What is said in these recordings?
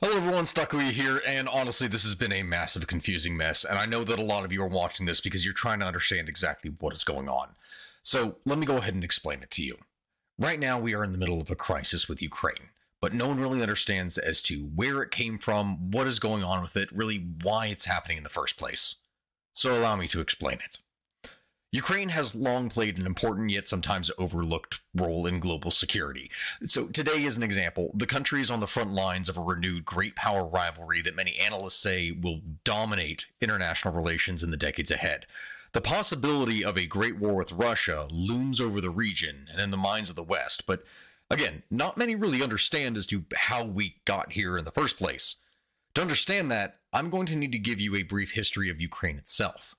Hello everyone, Stuckwee here, and honestly this has been a massive confusing mess, and I know that a lot of you are watching this because you're trying to understand exactly what is going on. So let me go ahead and explain it to you. Right now we are in the middle of a crisis with Ukraine, but no one really understands as to where it came from, what is going on with it, really why it's happening in the first place. So allow me to explain it. Ukraine has long played an important yet sometimes overlooked role in global security. So today, as an example, the country is on the front lines of a renewed great power rivalry that many analysts say will dominate international relations in the decades ahead. The possibility of a great war with Russia looms over the region and in the minds of the West, but again, not many really understand as to how we got here in the first place. To understand that, I'm going to need to give you a brief history of Ukraine itself.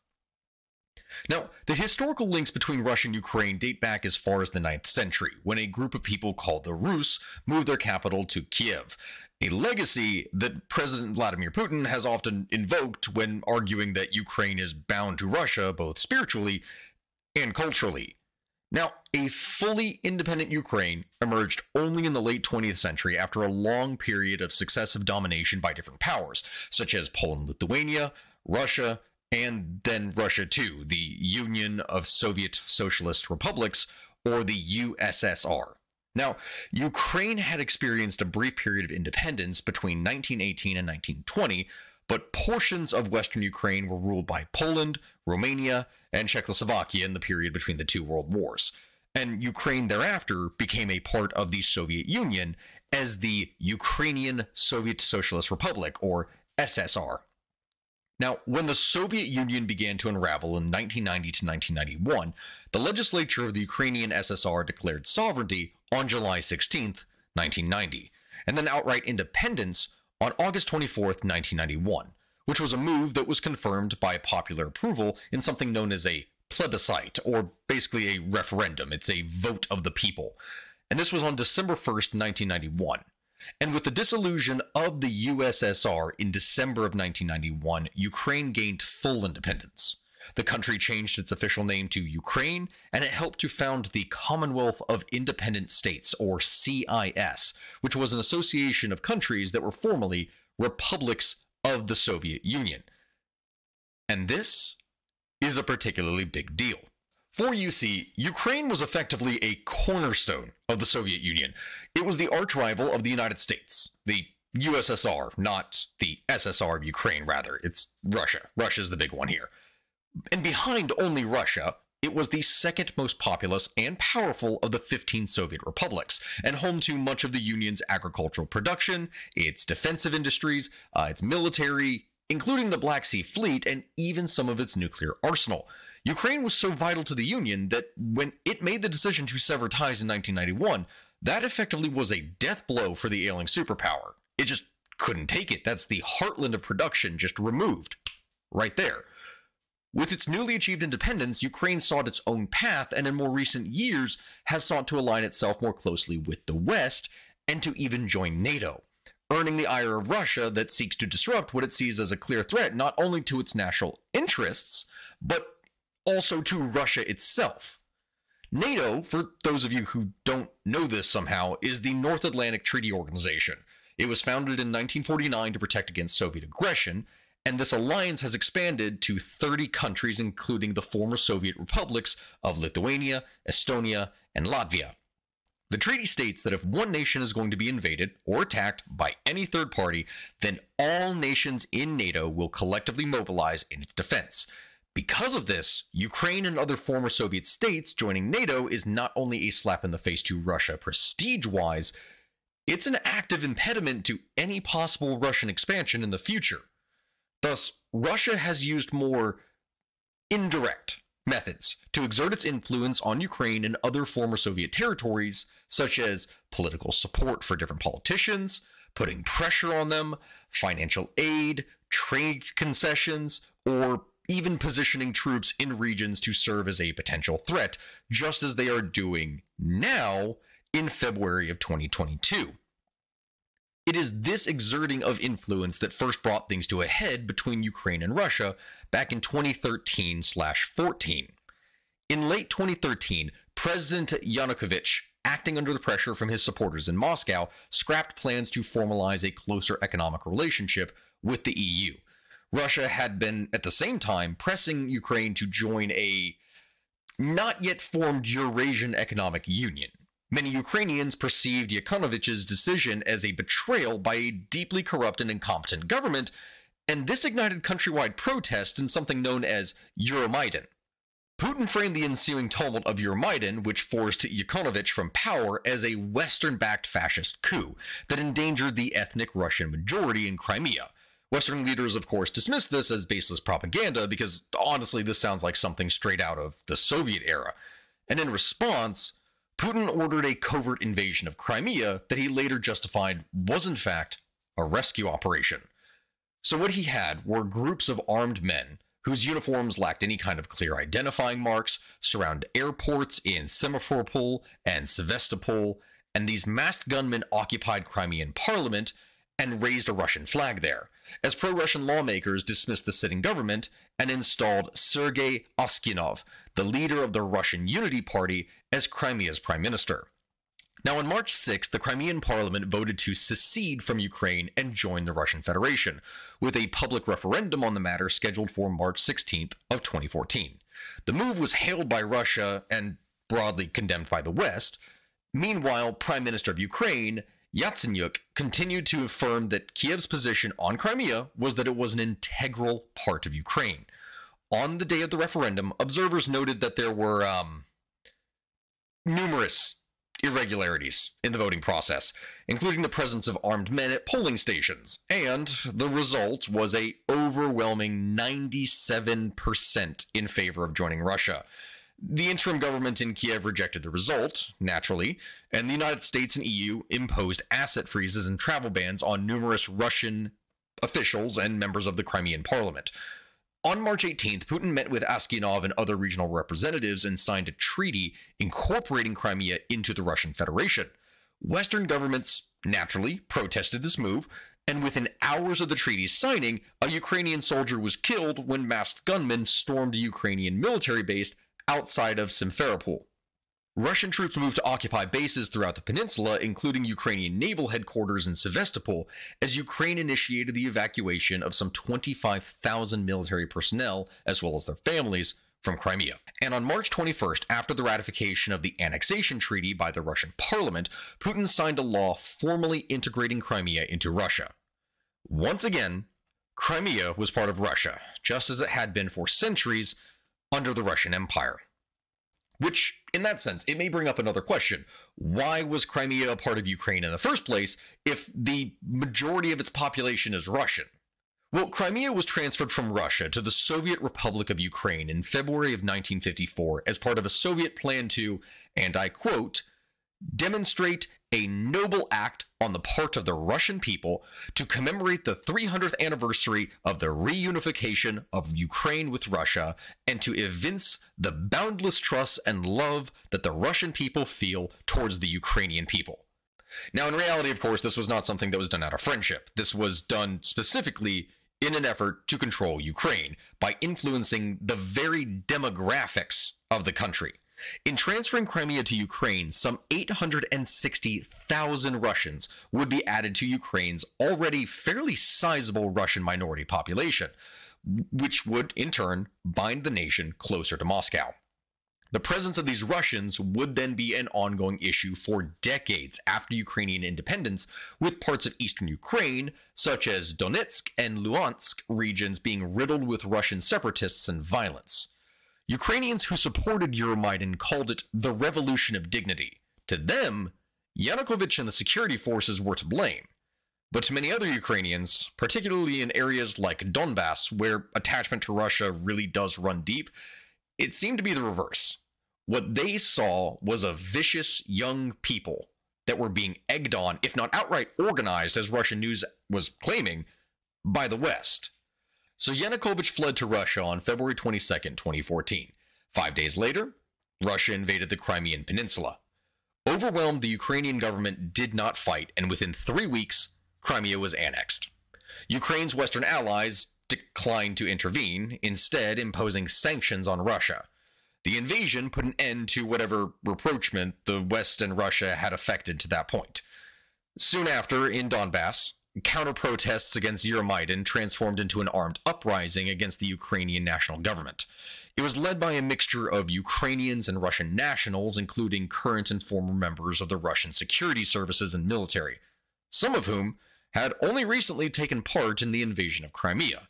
Now, the historical links between Russia and Ukraine date back as far as the 9th century, when a group of people called the Rus moved their capital to Kiev, a legacy that President Vladimir Putin has often invoked when arguing that Ukraine is bound to Russia both spiritually and culturally. Now, a fully independent Ukraine emerged only in the late 20th century after a long period of successive domination by different powers, such as Poland, Lithuania, Russia, and then Russia too, the Union of Soviet Socialist Republics, or the USSR. Now, Ukraine had experienced a brief period of independence between 1918 and 1920, but portions of Western Ukraine were ruled by Poland, Romania, and Czechoslovakia in the period between the two world wars. And Ukraine thereafter became a part of the Soviet Union as the Ukrainian Soviet Socialist Republic, or SSR. Now, when the Soviet Union began to unravel in 1990 to 1991, the legislature of the Ukrainian SSR declared sovereignty on July 16, 1990, and then outright independence on August 24, 1991, which was a move that was confirmed by popular approval in something known as a plebiscite, or basically a referendum. It's a vote of the people. And this was on December 1st, 1991. And with the dissolution of the USSR in December of 1991, Ukraine gained full independence. The country changed its official name to Ukraine, and it helped to found the Commonwealth of Independent States, or CIS, which was an association of countries that were formerly republics of the Soviet Union. And this is a particularly big deal. For you see, Ukraine was effectively a cornerstone of the Soviet Union. It was the arch-rival of the United States, the USSR, not the SSR of Ukraine, rather. It's Russia. Russia's the big one here. And behind only Russia, it was the second most populous and powerful of the 15 Soviet republics, and home to much of the Union's agricultural production, its defensive industries, its military, including the Black Sea Fleet, and even some of its nuclear arsenal. Ukraine was so vital to the Union that when it made the decision to sever ties in 1991, that effectively was a death blow for the ailing superpower. It just couldn't take it. That's the heartland of production just removed. Right there. With its newly achieved independence, Ukraine sought its own path and in more recent years has sought to align itself more closely with the West and to even join NATO, earning the ire of Russia that seeks to disrupt what it sees as a clear threat not only to its national interests, but also to Russia itself. NATO, for those of you who don't know this somehow, is the North Atlantic Treaty Organization. It was founded in 1949 to protect against Soviet aggression, and this alliance has expanded to 30 countries, including the former Soviet republics of Lithuania, Estonia, and Latvia. The treaty states that if one nation is going to be invaded or attacked by any third party, then all nations in NATO will collectively mobilize in its defense. Because of this, Ukraine and other former Soviet states joining NATO is not only a slap in the face to Russia prestige-wise, it's an active impediment to any possible Russian expansion in the future. Thus, Russia has used more indirect methods to exert its influence on Ukraine and other former Soviet territories, such as political support for different politicians, putting pressure on them, financial aid, trade concessions, or even positioning troops in regions to serve as a potential threat, just as they are doing now in February of 2022. It is this exerting of influence that first brought things to a head between Ukraine and Russia back in 2013/14. In late 2013, President Yanukovych acting under the pressure from his supporters in Moscow, scrapped plans to formalize a closer economic relationship with the EU. Russia had been, at the same time, pressing Ukraine to join a not yet formed Eurasian Economic Union. Many Ukrainians perceived Yanukovych's decision as a betrayal by a deeply corrupt and incompetent government, and this ignited countrywide protest in something known as Euromaidan. Putin framed the ensuing tumult of Euromaidan, which forced Yanukovych from power, as a Western-backed fascist coup that endangered the ethnic Russian majority in Crimea. Western leaders, of course, dismissed this as baseless propaganda because, honestly, this sounds like something straight out of the Soviet era. And in response, Putin ordered a covert invasion of Crimea that he later justified was, in fact, a rescue operation. So what he had were groups of armed men whose uniforms lacked any kind of clear identifying marks, surround airports in Simferopol and Sevastopol, and these masked gunmen occupied Crimean parliament and raised a Russian flag there, as pro-Russian lawmakers dismissed the sitting government and installed Sergei Aksyonov, the leader of the Russian Unity Party, as Crimea's prime minister. Now, on March 6th, the Crimean parliament voted to secede from Ukraine and join the Russian Federation, with a public referendum on the matter scheduled for March 16th of 2014. The move was hailed by Russia and broadly condemned by the West. Meanwhile, Prime Minister of Ukraine, Yatsenyuk, continued to affirm that Kiev's position on Crimea was that it was an integral part of Ukraine. On the day of the referendum, observers noted that there were numerous irregularities in the voting process, including the presence of armed men at polling stations, and the result was a overwhelming 97% in favor of joining Russia. The interim government in Kiev rejected the result, naturally, and the United States and EU imposed asset freezes and travel bans on numerous Russian officials and members of the Crimean parliament. On March 18th, Putin met with Aksyonov and other regional representatives and signed a treaty incorporating Crimea into the Russian Federation. Western governments, naturally, protested this move, and within hours of the treaty's signing, a Ukrainian soldier was killed when masked gunmen stormed a Ukrainian military base outside of Simferopol. Russian troops moved to occupy bases throughout the peninsula, including Ukrainian naval headquarters in Sevastopol, as Ukraine initiated the evacuation of some 25,000 military personnel, as well as their families, from Crimea. And on March 21st, after the ratification of the annexation treaty by the Russian parliament, Putin signed a law formally integrating Crimea into Russia. Once again, Crimea was part of Russia, just as it had been for centuries under the Russian Empire. Which, in that sense, it may bring up another question. Why was Crimea a part of Ukraine in the first place if the majority of its population is Russian? Well, Crimea was transferred from Russia to the Soviet Republic of Ukraine in February of 1954 as part of a Soviet plan to, and I quote, demonstrate a noble act on the part of the Russian people to commemorate the 300th anniversary of the reunification of Ukraine with Russia and to evince the boundless trust and love that the Russian people feel towards the Ukrainian people. Now, in reality, of course, this was not something that was done out of friendship. This was done specifically in an effort to control Ukraine by influencing the very demographics of the country. In transferring Crimea to Ukraine, some 860,000 Russians would be added to Ukraine's already fairly sizable Russian minority population, which would, in turn, bind the nation closer to Moscow. The presence of these Russians would then be an ongoing issue for decades after Ukrainian independence, with parts of eastern Ukraine, such as Donetsk and Luhansk regions, being riddled with Russian separatists and violence. Ukrainians who supported Euromaidan called it the revolution of dignity. To them, Yanukovych and the security forces were to blame. But to many other Ukrainians, particularly in areas like Donbass, where attachment to Russia really does run deep, it seemed to be the reverse. What they saw was a vicious young people that were being egged on, if not outright organized, as Russian news was claiming, by the West. So Yanukovych fled to Russia on February 22nd, 2014. 5 days later, Russia invaded the Crimean Peninsula. Overwhelmed, the Ukrainian government did not fight, and within 3 weeks, Crimea was annexed. Ukraine's Western allies declined to intervene, instead imposing sanctions on Russia. The invasion put an end to whatever rapprochement the West and Russia had effected to that point. Soon after, in Donbass, counter-protests against Euromaidan transformed into an armed uprising against the Ukrainian national government. It was led by a mixture of Ukrainians and Russian nationals, including current and former members of the Russian security services and military, some of whom had only recently taken part in the invasion of Crimea.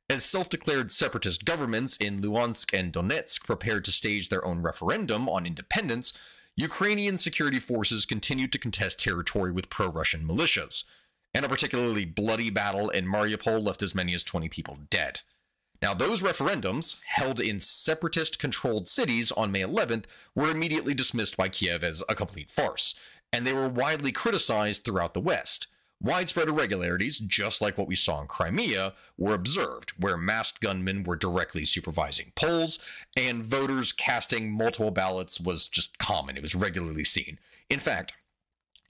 As self-declared separatist governments in Luhansk and Donetsk prepared to stage their own referendum on independence, Ukrainian security forces continued to contest territory with pro-Russian militias, and a particularly bloody battle in Mariupol left as many as 20 people dead. Now, those referendums, held in separatist-controlled cities on May 11th, were immediately dismissed by Kiev as a complete farce, and they were widely criticized throughout the West. Widespread irregularities, just like what we saw in Crimea, were observed, where masked gunmen were directly supervising polls, and voters casting multiple ballots was just common. It was regularly seen. In fact,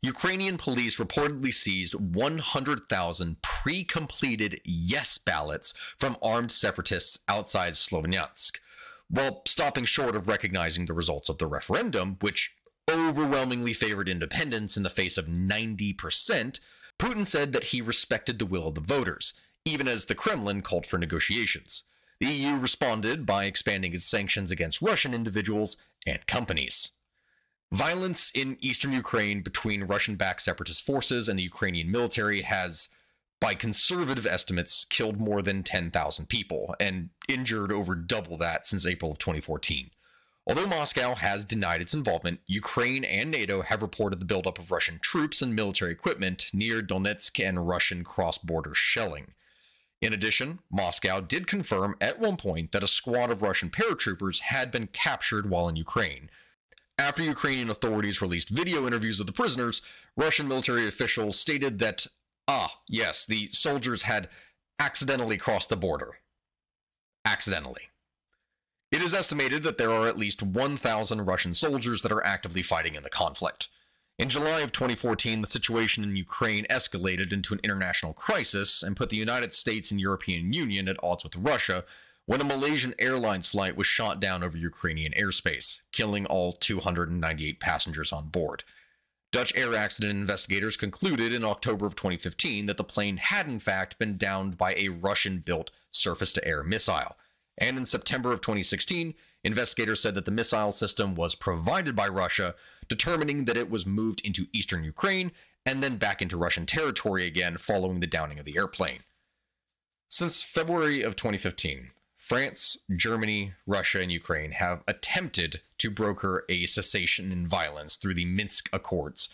Ukrainian police reportedly seized 100,000 pre-completed yes ballots from armed separatists outside Sloviansk, while stopping short of recognizing the results of the referendum, which overwhelmingly favored independence in the face of 90%. Putin said that he respected the will of the voters, even as the Kremlin called for negotiations. The EU responded by expanding its sanctions against Russian individuals and companies. Violence in eastern Ukraine between Russian-backed separatist forces and the Ukrainian military has, by conservative estimates, killed more than 10,000 people and injured over double that since April of 2014. Although Moscow has denied its involvement, Ukraine and NATO have reported the buildup of Russian troops and military equipment near Donetsk and Russian cross-border shelling. In addition, Moscow did confirm at one point that a squad of Russian paratroopers had been captured while in Ukraine. After Ukrainian authorities released video interviews of the prisoners, Russian military officials stated that, yes, the soldiers had accidentally crossed the border. Accidentally. It is estimated that there are at least 1,000 Russian soldiers that are actively fighting in the conflict. In July of 2014, the situation in Ukraine escalated into an international crisis and put the United States and European Union at odds with Russia when a Malaysian Airlines flight was shot down over Ukrainian airspace, killing all 298 passengers on board. Dutch air accident investigators concluded in October of 2015 that the plane had in fact been downed by a Russian-built surface-to-air missile. And in September of 2016, investigators said that the missile system was provided by Russia, determining that it was moved into eastern Ukraine and then back into Russian territory again following the downing of the airplane. Since February of 2015, France, Germany, Russia, and Ukraine have attempted to broker a cessation in violence through the Minsk Accords.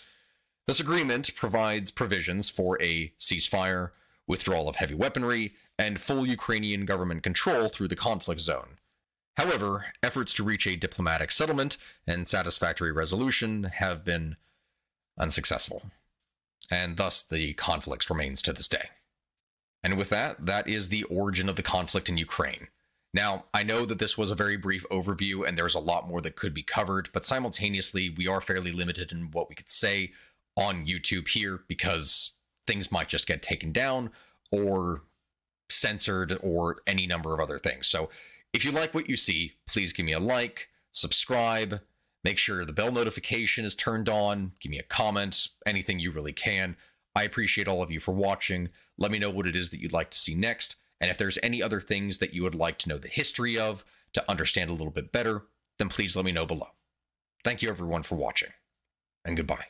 This agreement provides provisions for a ceasefire, withdrawal of heavy weaponry, and full Ukrainian government control through the conflict zone. However, efforts to reach a diplomatic settlement and satisfactory resolution have been unsuccessful, and thus the conflict remains to this day. And with that, that is the origin of the conflict in Ukraine. Now, I know that this was a very brief overview and there's a lot more that could be covered, but simultaneously, we are fairly limited in what we could say on YouTube here because things might just get taken down or censored or any number of other things. So if you like what you see, please give me a like, subscribe, make sure the bell notification is turned on, give me a comment, anything you really can. I appreciate all of you for watching. Let me know what it is that you'd like to see next. And if there's any other things that you would like to know the history of to understand a little bit better, then please let me know below. Thank you everyone for watching, and goodbye.